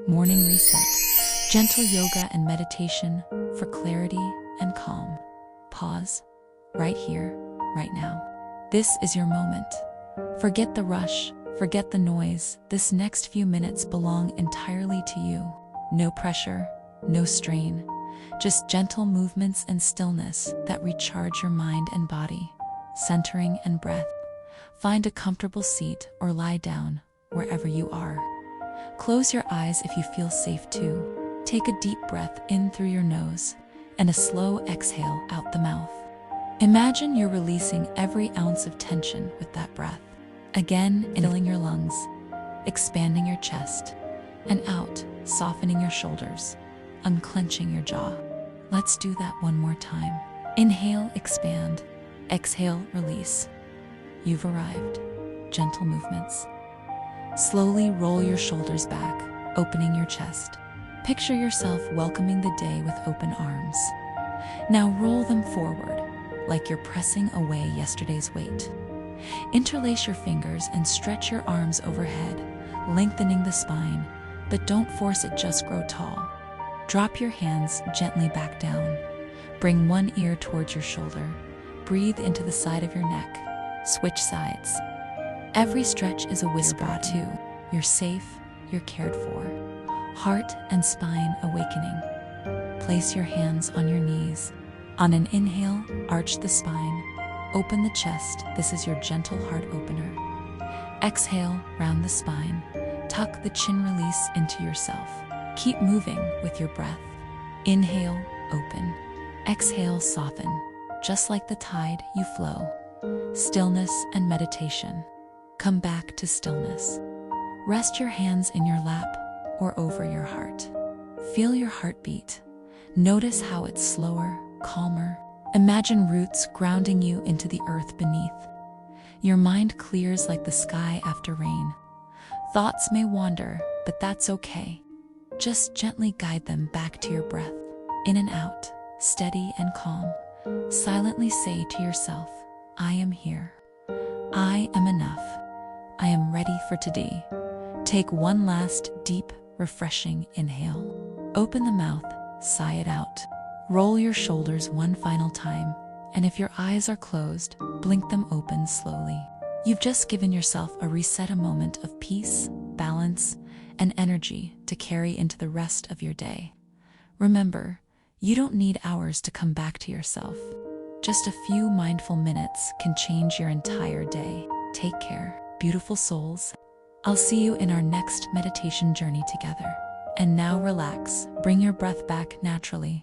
Morning reset. Gentle yoga and meditation for clarity and calm. Pause. Right here, right now. This is your moment. Forget the rush, forget the noise. This next few minutes belong entirely to you. No pressure, no strain. Just gentle movements and stillness that recharge your mind and body. Centering and breath. Find a comfortable seat or lie down wherever you are. Close your eyes if you feel safe to. Take a deep breath in through your nose and a slow exhale out the mouth. Imagine you're releasing every ounce of tension with that breath. Again, filling your lungs, expanding your chest, and out, softening your shoulders, unclenching your jaw. Let's do that one more time. Inhale, expand. Exhale, release. You've arrived. Gentle movements. Slowly roll your shoulders back, opening your chest. Picture yourself welcoming the day with open arms. Now roll them forward, like you're pressing away yesterday's weight. Interlace your fingers and stretch your arms overhead, lengthening the spine, but don't force it, just grow tall. Drop your hands gently back down. Bring one ear towards your shoulder. Breathe into the side of your neck. Switch sides. Every stretch is a whisper too. You're safe, you're cared for. Heart and spine awakening. Place your hands on your knees. On an inhale, arch the spine. Open the chest. This is your gentle heart opener. Exhale, round the spine. Tuck the chin, release into yourself. Keep moving with your breath. Inhale, open. Exhale, soften. Just like the tide, you flow. Stillness and meditation. Come back to stillness. Rest your hands in your lap or over your heart. Feel your heartbeat. Notice how it's slower, calmer. Imagine roots grounding you into the earth beneath. Your mind clears like the sky after rain. Thoughts may wander, but that's okay. Just gently guide them back to your breath. In and out, steady and calm. Silently say to yourself, I am here. I am enough. I am ready for today. Take one last deep, refreshing inhale. Open the mouth, sigh it out. Roll your shoulders one final time, and if your eyes are closed, blink them open slowly. You've just given yourself a reset, a moment of peace, balance, and energy to carry into the rest of your day. Remember, you don't need hours to come back to yourself. Just a few mindful minutes can change your entire day. Take care, beautiful souls. I'll see you in our next meditation journey together. And now relax, bring your breath back naturally.